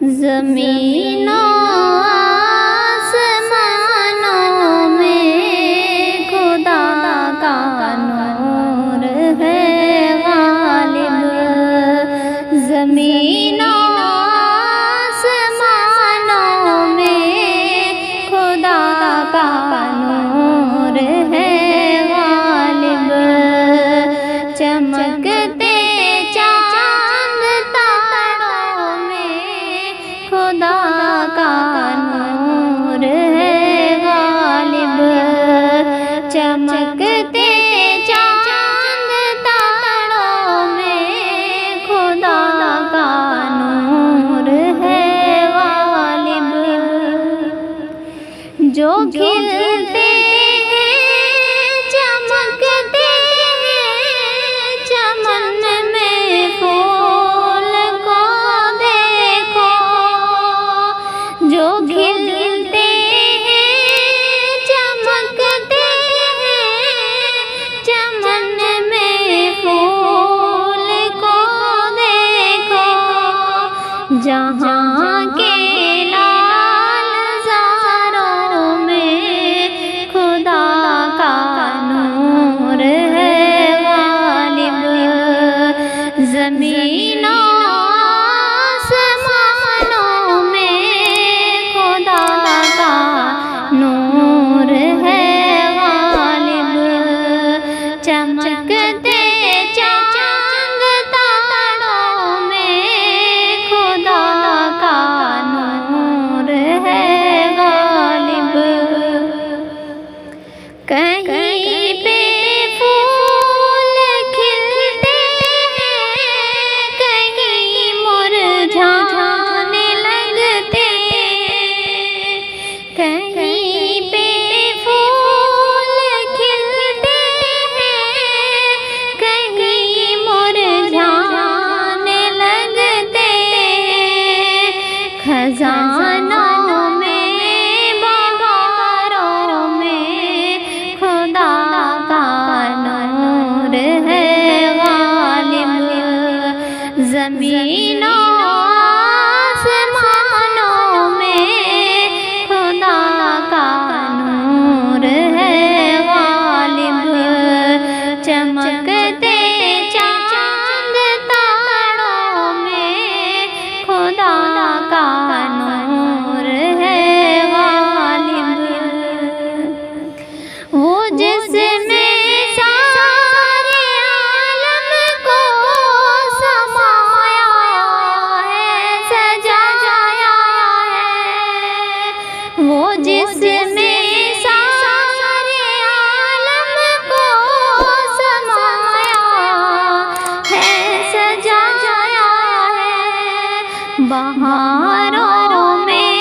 ज़मीनों आसमानों में खुदा का नूर है गालिब। ज़मीनों आसमानों में खुदा का नूर है गालिब। चमकते चाँद तारों में खुदा का नूर है गालिब। चमकते चाँद तारों में खुदा का नूर है गालिब। जो खिलते हैं चमकते हैं चमन में फूल को देखो। जो खिलते हैं चमकते हैं चमन में फूल को देखो। जहाँ के लाल ज़ारों में खुदा का नूर है गालिब। ज़मीनों आसमानों में खुदा का नूर है गालिब। चमकते चाँद तारों में खुदा का नूर है गालिब। कहीं पे फूल खिलते हैं कहीं मुरझाने लगते हैं। कहीं पे फूल खिलते हैं कहीं मुरझाने लगते हैं। खजानों में बहारों में खुदा का नूर है गालिब। ज़मीनों आसमानों में खुदा का नूर है गालिब। चमकते चाँद तारों में खुदा का नूर है गालिब। वो जिसमें सारे आलम को समाया है सजाया है। वो जिसमें सारे आलम को समाया है सजाया है। बहारों में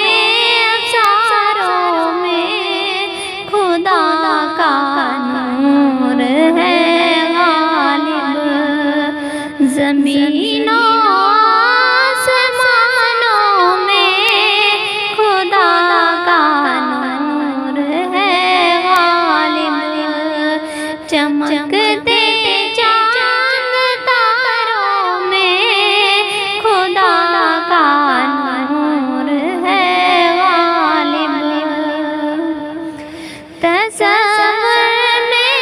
अवसारों में खुदा का नूर है गालिब। ज़मीनों आसमानों में खुदा का नूर है गालिब। चमकते चाँद तारों में खुदा का नूर है गालिब। तसव्वुर में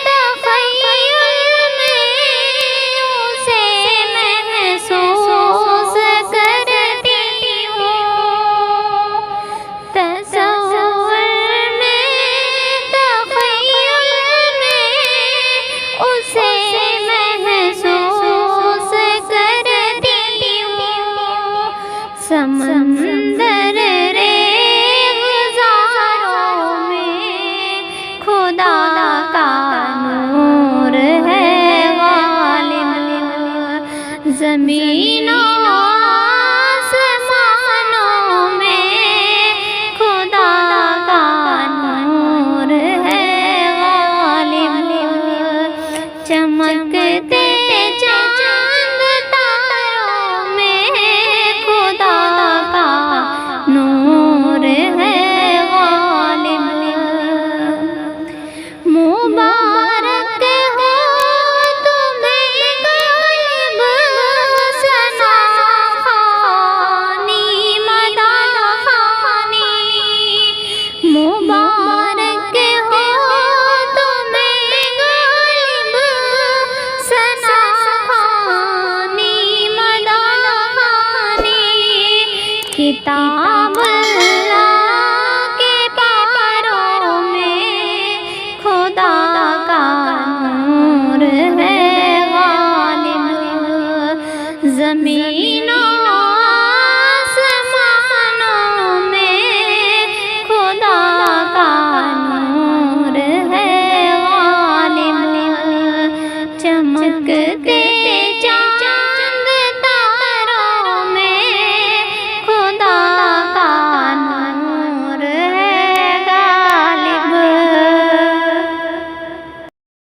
तख़य्युल में उसे महसूस करती हूँ। तसव्वुर में तख़य्युल में उसे महसूस करती हूँ। समंदर रेगिज़ारों में खुदा का नूर है गालिब। ज़मीनों आसमानों में खुदा का नूर है गालिब। चमकते चाँद तारों में खुदा का किताब अल्लाह के पारों में खुदा का नूर है गालिब। ज़मीन आसमानों में खुदा का नूर है गालिब। चमकते